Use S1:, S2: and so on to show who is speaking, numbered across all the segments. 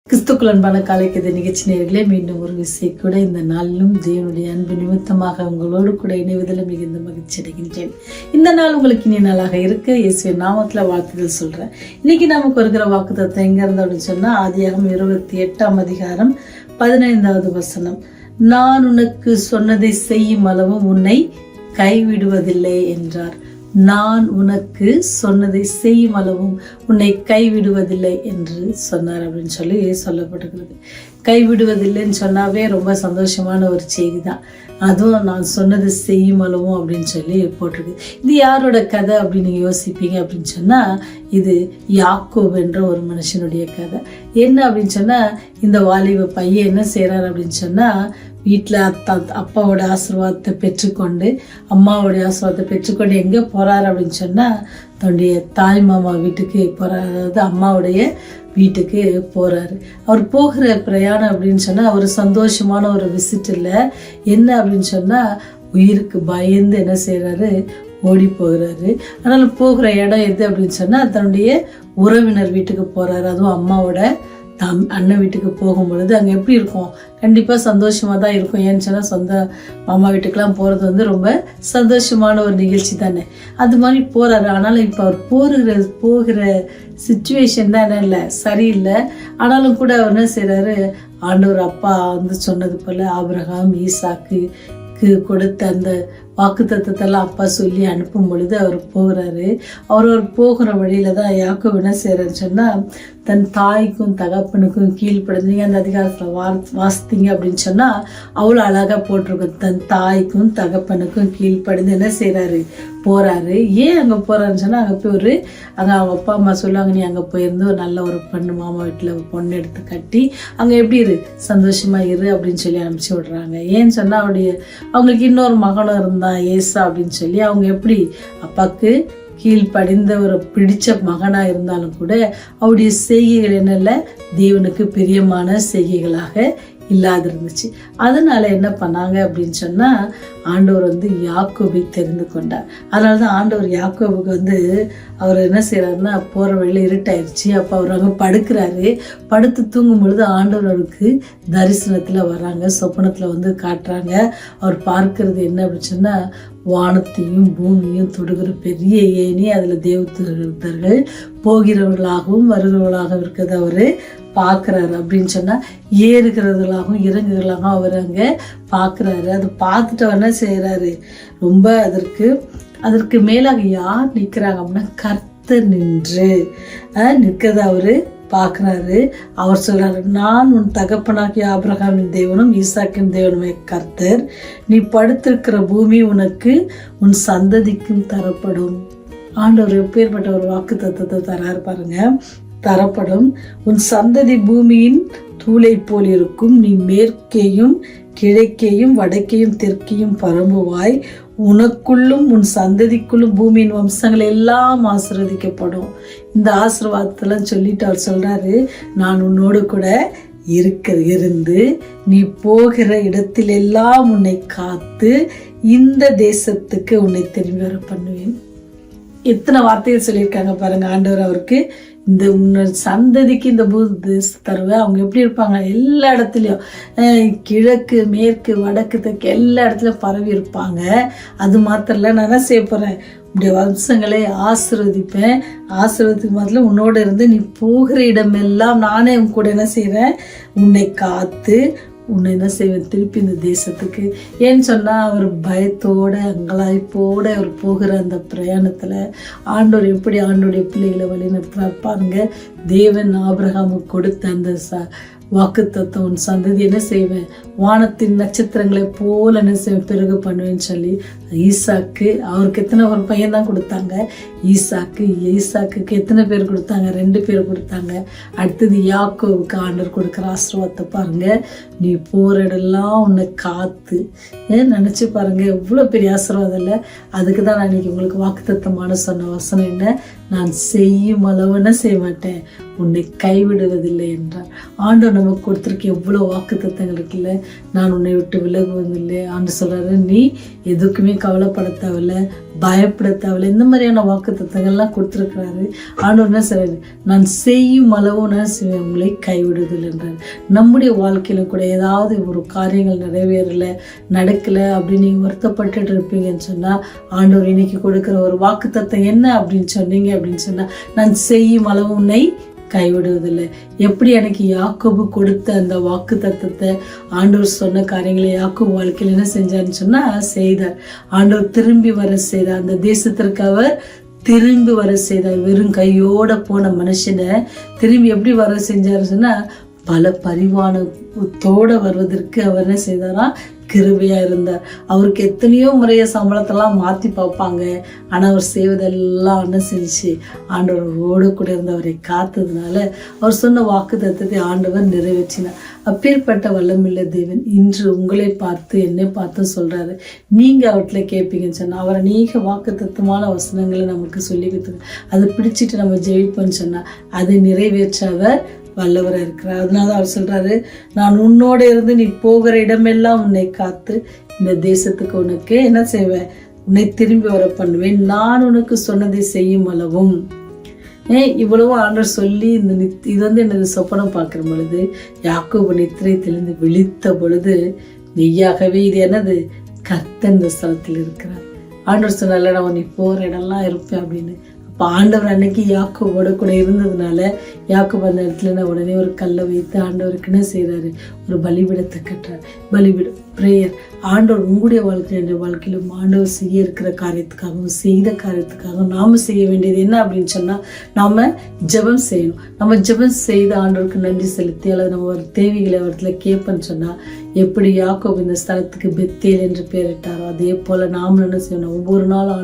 S1: கிறிஸ்துக்குள் அன்பான காலைக்கு நிகழ்ச்சி நேயர்களே, மீண்டும் ஒரு விசை கூட இந்த நாளிலும் தேவனுடைய அன்பு நிமித்தமாக உங்களோடு கூட இணைவதில் மிகுந்த மகிழ்ச்சி அடைகின்றேன். இந்த நாள் உங்களுக்கு இனிய நாளாக இருக்க இயேசுவின் நாமத்தில் வாழ்த்துதல் சொல்றேன். இன்னைக்கு நமக்கு வருகிற வாக்குத்தத்தம் எங்க இருந்து அப்படின்னு சொன்னா, ஆதியாகமம் 28ஆம் அதிகாரம் 15வது வசனம். நான் உனக்கு சொன்னதை செய்யும் அளவும் உன்னை கைவிடுவதில்லை என்றார். நான் உனக்கு சொன்னதை செய்யும் அளவும் உன்னை கைவிடுவதில்லை என்று சொன்னார் அப்படின்னு சொல்லி சொல்லப்பட்டிருக்கிறது. கைவிடுவதில்லைன்னு சொன்னாவே ரொம்ப சந்தோஷமான ஒரு செய்தி தான். அதுவும் நான் சொன்னது செய்யும் அளவும் அப்படின்னு சொல்லி போட்டிருக்கு. இது யாரோட கதை அப்படின்னு யோசிப்பீங்க அப்படின்னு சொன்னா, இது யாக்கோபு என்ற ஒரு மனுஷனுடைய கதை. என்ன அப்படின்னு சொன்னா, இந்த வாலிப பையன் என்ன செய்யறாரு அப்படின்னு சொன்னா, வீட்டில் அப்பாவோட ஆசீர்வாதத்தை பெற்றுக்கொண்டு அம்மாவோடைய ஆசீர்வாதத்தை பெற்றுக்கொண்டு எங்கே போகிறாரு அப்படின்னு சொன்னால், தன்னுடைய தாய் மாமா வீட்டுக்கு போகிறார். அதாவது அம்மாவுடைய வீட்டுக்கு போகிறாரு. அவர் போகிற பிரயாணம் அப்படின்னு சொன்னால் ஒரு சந்தோஷமான ஒரு விசிட் இல்லை. என்ன அப்படின்னு சொன்னால், உயிருக்கு பயந்து என்ன செய்கிறாரு, ஓடி போகிறாரு. அதனால் போகிற இடம் எது அப்படின்னு சொன்னால், தன்னுடைய உறவினர் வீட்டுக்கு போகிறாரு. அதுவும் அம்மாவோட அண்ணன் வீட்டுக்கு போகும் பொழுது அங்கே எப்படி இருக்கும், கண்டிப்பாக சந்தோஷமாக தான் இருக்கும். ஏன்னு சொன்னால், சொந்த மாமா வீட்டுக்கெலாம் போகிறது ரொம்ப சந்தோஷமான ஒரு நிகழ்ச்சி தானே. அது மாதிரி போகிறாரு. ஆனாலும் இப்போ அவர் போகிற சுச்சுவேஷன் தான் என்ன இல்லை, சரியில்லை. ஆனாலும் கூட அவர் என்ன செய்கிறாரு, ஆண்டவர் அப்பா சொன்னது போல் ஆபிரகாம் ஈசாக்கு கொடுத்த அந்த வாக்குத்தத்தெல்லாம் அப்பா சொல்லி அனுப்பும் பொழுது அவர் போகிறாரு. அவர் போகிற வழியில தான் யாக்கோபு என்ன செய்யறாருன்னு சொன்னா, தன் தாய்க்கும் தகப்பனுக்கும் கீழ்ப்படுறீங்க. அந்த அதிகாரத்தில் வாசித்தீங்க அப்படின்னு சொன்னா அவ்வளோ அழகா போட்டிருக்கும். தன் தாய்க்கும் தகப்பனுக்கும் கீழ்ப்படிந்து என்ன செய்யறாரு, போறாரு. ஏன் அங்கே போறாருன்னு சொன்னா, அங்கே போய் அங்கே அவங்க அப்பா அம்மா சொல்லுவாங்க, நீ அங்கே போயிருந்து ஒரு நல்ல ஒரு பொண்ணு மாமா வீட்டில் பொண்ணு எடுத்து கட்டி அங்கே எப்படி சந்தோஷமா இரு அப்படின்னு சொல்லி அனுப்பிச்சு விடுறாங்க. ஏன்னு சொன்னா, அவங்களுக்கு இன்னொரு மகனும் இருந்தா ஏசா அப்படின்னு சொல்லி, அவங்க எப்படி அப்பாவுக்கு கீழ்ப்படிந்த ஒரு பிடிச்ச மகனா இருந்தாலும் கூட அவருடைய செய்கைகள் என்னல்ல, தேவனுக்கு பிரியமான செய்கைகளாக இல்லாது இருந்துச்சு. அதனால என்ன பண்ணாங்க அப்படின்னு சொன்னா, ஆண்டவர் யாக்கோபை தெரிந்து கொண்டார். அதனாலதான் ஆண்டவர் யாக்கோபுக்கு அவர் என்ன செய்யறாருன்னா, போற வழியில இருட்டாயிருச்சு. அப்ப அவர் அங்க படுக்கிறாரு. படுத்து தூங்கும் பொழுது ஆண்டவர் அவருக்கு தரிசனத்துல வர்றாங்க, சொப்பனத்துல காட்டுறாங்க. அவர் பார்க்கறது என்ன அப்படின்னு சொன்னா, வானத்தையும் பூமியும் தொடுகிற பெரிய ஏணி, அதுல தேவதூதர்கள் போகிறவர்களாகவும் வருகிறவர்களாகவும் இருக்கிறத அவரு பார்க்குறாரு. அப்படின்னு சொன்னா, ஏறுகிறவர்களாகவும் இறங்குகிறவர்களாகவும் அவர் அங்க பார்க்குறாரு. அதை பார்த்துட்டு என்ன செய்யறாரு, ரொம்ப அதற்கு மேலாக யார் நிற்கிறாங்க அப்படின்னா, கர்த்தர் நின்று நிற்கிறத அவரு பார்க்குறாரு. அவர் சொல்றாரு, நான் உன் தகப்பனாகிய ஆபிரகாமின் தேவனும் ஈசாக்கின் தேவனுமே கர்த்தர். நீ படுத்திருக்கிற பூமி உனக்கு உன் சந்ததிக்கும் தரப்படும். ஆண்டவர் எப்பேற்பட்ட ஒரு வாக்கு தத்துவத்தை தராரு பாருங்க. தரப்படும். உன் சந்ததி பூமியின் தூளை போல் இருக்கும். நீ மேற்கேயும் கிழக்கேயும் வடக்கேயும் தெற்கேயும் பரம்புவாய். உனக்குள்ளும் உன் சந்ததிக்குள்ளும் பூமியின் வம்சங்கள் எல்லாம் ஆசீர்வதிக்கப்படும். இந்த ஆசீர்வாதத்தெல்லாம் சொல்லிட்டு அவர் சொல்றாரு, நான் உன்னோடு கூட இருந்து நீ போகிற இடத்திலெல்லாம் உன்னை காத்து இந்த தேசத்துக்கு உன்னை திரும்பி வர பண்ணுவேன். எத்தனை வார்த்தைகள் சொல்லியிருக்காங்க பாருங்க ஆண்டவர் அவருக்கு. இந்த சந்ததிக்கு இந்த தருவேன். அவங்க எப்படி இருப்பாங்க, எல்லா இடத்துலையும் கிழக்கு மேற்கு வடக்கு தெற்கு எல்லா இடத்துலையும் பரவி இருப்பாங்க. அது மாத்திரம் இல்லை, நான் என்ன செய்ய போறேன், இப்படி வம்சங்களை ஆசீர்வதிப்பேன். ஆசீர்வதிக்கு மாத்திரம் உன்னோட இருந்து நீ போகிற இடமெல்லாம் நானே உன் கூட என்ன செய்யறேன், உன்னை காத்து உன்னை என்ன செய்வேன் திருப்பி இந்த தேசத்துக்கு. ஏன்னு சொன்னா, அவர் பயத்தோட அங்கலாய்ப்போட அவர் போகிற அந்த பிரயாணத்துல ஆண்டவர் எப்படி ஆண்டோடைய பிள்ளைகளை வழி நடத்துறாரு பாருங்க. தேவன் ஆபிரகாமுக்கு கொடுத்த அந்த வாக்கு தத்துவம், உன் சந்ததி என்ன செய்வேன், வானத்தின் நட்சத்திரங்களை போல என்ன செய்வேன், பெருக பண்ணுவேன்னு சொல்லி ஈசாக்கு, அவருக்கு எத்தனை ஒரு பையன் தான் கொடுத்தாங்க, ஈசாக்கு எத்தனை பேர் கொடுத்தாங்க, 2 பேர் கொடுத்தாங்க. அடுத்தது யாக்கோவுக்கு ஆண்டவர் கொடுக்குற ஆசீர்வாதத்தை பாருங்க. நீ போற இடம்லாம் உன்னை காத்து, நினைச்சு பாருங்க எவ்வளவு பெரிய ஆசீர்வாதம் இல்லை. அதுக்கு தான் நான் இன்னைக்கு உங்களுக்கு வாக்குத்தத்தமான சொன்ன வசனம் என்ன, நான் செய்யும் அளவுன்னு செய்ய மாட்டேன், உன்னை கைவிடுவதில்லை என்றார். ஆண்டவர் நமக்கு கொடுத்துருக்க எவ்வளோ வாக்கு தத்தங்கள் இருக்குல்ல. நான் உன்னை விட்டு விலகுவதில்லை. ஆண்டு சொல்றாரு, நீ எதுக்குமே எதுலையும் கவலைப்பட தேவையில்ல, பயப்பட தேவையில்ல. இந்த மாதிரியான வாக்கு தத்தங்கள்லாம் கொடுத்துருக்கிறாரு. ஆண்டவர் என்ன சொல்றாரு, நான் செய்யும் அளவு நான் உங்களை கைவிடுதல் என்றார். நம்முடைய வாழ்க்கையில கூட ஏதாவது ஒரு காரியங்கள் நிறைவேறல, நடக்கல அப்படின்னு நீங்க வருத்தப்பட்டு இருப்பீங்கன்னு சொன்னா, ஆண்டவர் இன்னைக்கு கொடுக்குற ஒரு வாக்கு தத்தம் என்ன அப்படின்னு சொன்னீங்க அப்படின்னு சொன்னா, நான் செய்யும் அளவு உன்னை கைவிடுவதில்லை. எப்படி எனக்கு யாக்கோபு கொடுத்த அந்த வாக்கு தத்தத்தை ஆண்டவர் சொன்ன காரியங்களை யாக்கோபு வாழ்க்கையில் என்ன செஞ்சாருன்னு சொன்னா செய்தார். ஆண்டவர் திரும்பி வர செய்தார். அந்த தேசத்திற்கு அவர் திரும்பி வர செய்தார். வெறும் கையோட போன மனுஷனை திரும்பி எப்படி வர செஞ்சாரு சொன்னா, பல பரிமாணத்தோட வருவதற்கு அவர் என்ன செய்தாரா, கிருபையா இருந்தார். அவருக்கு எத்தனையோ முறைய சம்பளத்தெல்லாம் மாத்தி பார்ப்பாங்க. ஆனா அவர் செய்வதெல்லாம் என்ன செஞ்சு ஆண்டவரோடு கூட இருந்து அவரை காத்ததுனால அவர் சொன்ன வாக்கு தத்தத்தை ஆண்டவர் நிறைவேற்றினார். அப்பேற்பட்ட வல்லமில்ல தேவன் இன்று உங்களை பார்த்து என்னை பார்த்து சொல்றாரு, நீங்க அவர்கிட்ட கேட்பீங்கன்னு சொன்னா அவர் அநேக வாக்கு தத்துவமான வசனங்களை நமக்கு சொல்லி கொடுத்து அதை பிடிச்சிட்டு நம்ம ஜெயிப்போம்னு சொன்னா அதை நிறைவேற்ற அவர் வல்லவராக இருக்கிறார். அதனால அவர் சொல்றாரு, நான் உன்னோட இருந்து நீ போகிற இடமெல்லாம் உன்னை காத்து இந்த தேசத்துக்கு உனக்கு என்ன செய்வேன், உன்னை திரும்பி வர பண்ணுவேன், நான் உனக்கு சொன்னதை செய்யும் அளவும். இவ்வளவு ஆண்டவர் சொல்லி இது என்னது சொப்பனம் பார்க்கிற பொழுது யாக்கோபு நித்திரையிலிருந்து விழித்த பொழுது மெய்யாகவே இது என்னது, கர்த்தர் இந்த ஸ்தலத்தில் இருக்கிறார். ஆண்டவர் சொன்னால நான் நீ போற இடம்லாம் இருப்பேன் அப்படின்னு. அப்போ ஆண்டவர் அன்னைக்கு யாக்கோபோட கூட இருந்ததுனால யாக்கோபு அந்த இடத்துல உடனே ஒரு கல்லை வைத்து ஆண்டவருக்கு என்ன செய்யறாரு, ஒரு பலிபீடத்தை கட்டுறாரு. பலிபீடம் பிரேயர். ஆண்டவர் உங்களுடைய வாழ்க்கையில் என்ற வாழ்க்கையிலும் ஆண்டவர் செய்ய இருக்கிற காரியத்துக்காகவும் செய்த காரியத்துக்காகவும் நாம செய்ய வேண்டியது என்ன அப்படின்னு சொன்னா, நாம ஜெபம் செய்யணும். நம்ம ஜெபம் செய்து ஆண்டவருக்கு நன்றி செலுத்தி அல்லது நம்ம ஒரு தேவைகளை இடத்துல கேட்பன்னு சொன்னா, எப்படி யாக்கோபு இந்த ஸ்தலத்துக்கு பெத்தேல் என்று பெயரிட்டாரோ அதே போல நாம என்ன செய்யணும், ஒவ்வொரு நாளும்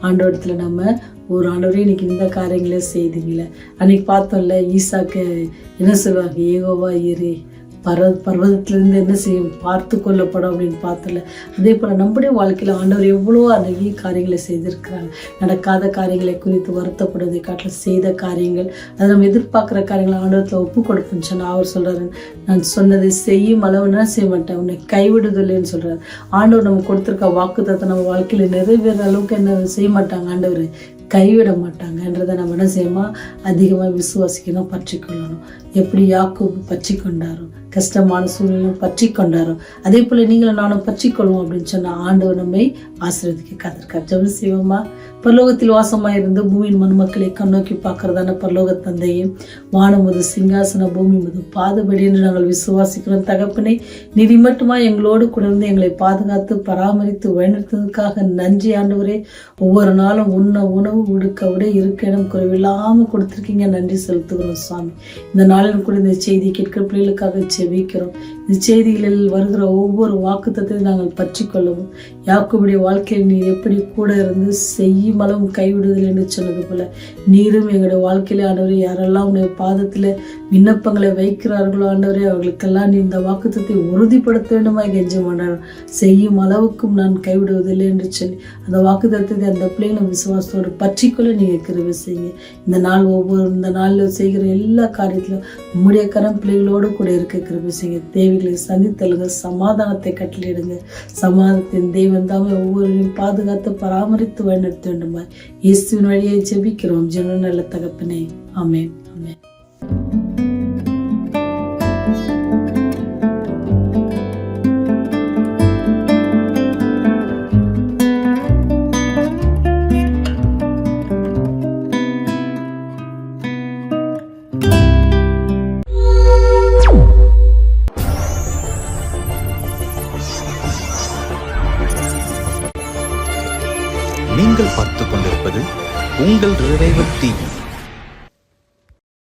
S1: ஆண்டவரத்துல நம்ம ஒரு ஆண்டவரே இன்னைக்கு இந்த காரியங்களே செய்தீங்களே. அன்னைக்கு பார்த்தோம்ல, ஈசாக்கு என்ன சொல்லுவாங்க, ஏகோவா ஈரே பர்வதத்திலிருந்து என்ன செய்யும், பார்த்து கொள்ளப்படும் அப்படின்னு பார்த்தல. அதே போல நம்முடைய வாழ்க்கையில ஆண்டவர் எவ்வளவோ நிறைய காரியங்களை செய்திருக்கிறாங்க. நடக்காத காரியங்களை குறித்து வருத்தப்படுவதை காட்டில் செய்த காரியங்கள், அதை நம்ம எதிர்பார்க்குற காரியங்களை ஆண்டவரத்தில் ஒப்பு கொடுப்போம்னு சொன்னா அவர் சொல்றாரு, நான் சொன்னதை செய்யும் அளவு என்ன செய்ய மாட்டேன், உன்னை கைவிடுதலைன்னு சொல்றாரு. ஆண்டவர் நம்ம கொடுத்துருக்க வாக்குத்தத்தை நம்ம வாழ்க்கையில நிறைவேற அளவுக்கு என்ன செய்ய மாட்டாங்க, ஆண்டவர் கைவிட மாட்டாங்கன்றதை நம்ம என்ன செய்யணுமா, அதிகமாக விசுவாசிக்கணும், பற்றி கொள்ளணும். எப்படி யாக்கோபு பற்றி கொண்டாரோ, கஷ்டமான சூழ்நிலையும் பற்றி கொண்டாரோ, அதே போல நீங்களும் நானும் பற்றி கொள்வோம் அப்படின்னு சொன்னா ஆண்டவர் நம்மை ஆசீர்வதிக்க காத்திருக்கார். ஜெபம் செய்வோமா. பரலோகத்தில் வாசமாயிருந்து பூமியின் மண்மக்களை கண்ணோக்கி பார்க்கறதான பரலோக தந்தையும், வானமுது சிங்காசன பூமி முது பாதுபடி என்று நாங்கள் விசுவாசிக்கிறோம். தகப்பனை நிதி மட்டுமா எங்களோடு கூட இருந்து எங்களை பாதுகாத்து பராமரித்து வழிநடத்துவதற்காக நன்றி ஆண்டவரே. ஒவ்வொரு நாளும் உணவு உடுக்க விட இருக்க இடம் குறைவில்லாமல் கொடுத்துருக்கீங்க, நன்றி செலுத்துகிறோம் சுவாமி. இந்த நாளிலும் கூட இந்த செய்தி கேட்கிற பிள்ளைகளுக்காக செபிக்கிறோம். இந்த செய்திகளில் வருகிற ஒவ்வொரு வாக்குத்தத்தையும் நாங்கள் பற்றி கொள்ளவும், யாக்கோபுடைய வாழ்க்கையில் நீர் எப்படி கூட இருந்து செய்யும் அளவும் கைவிடுதல் என்று சொன்னது போல நீரும் எங்களுடைய வாழ்க்கையில ஆண்டவரே யாரெல்லாம் உடைய பாதத்துல விண்ணப்பங்களை வைக்கிறார்களோ ஆண்டவரே அவர்களுக்கெல்லாம் நீ இந்த வாக்குத்தத்தை உறுதிப்படுத்த வேண்டுமா கெஞ்சம் ஆண்டவர். செய்யும் அளவுக்கும் நான் கைவிடுவதில்லை என்று சொல்லி அந்த வாக்குத்தத்தை அந்த பிள்ளைகளும் விசுவாசத்தோடு பற்றிக்கொள்ள நீங்க கிருபை செய்யுங்க. இந்த நாளில் செய்கிற எல்லா காரியத்திலும் உம்முடைய கரம் பிள்ளைகளோடு கூட இருக்க கிருபை செய்யுங்க. தேவைகளை சந்தித்தலுங்க, சமாதானத்தை கட்டளையிடுங்க. சமாதானத்தின் தெய்வம் தாமே ஒவ்வொருவரையும் பாதுகாத்து பராமரித்து வழிநடத்த வேண்டுமா இயேசுவின் வழியை ஜெபிக்கிறோம் ஜென நல்ல தகப்பனே. ஆமென். ஆமென்.
S2: நீங்கள் பார்த்துக் கொண்டிருப்பது உங்கள் ரிவைவல் டிவி.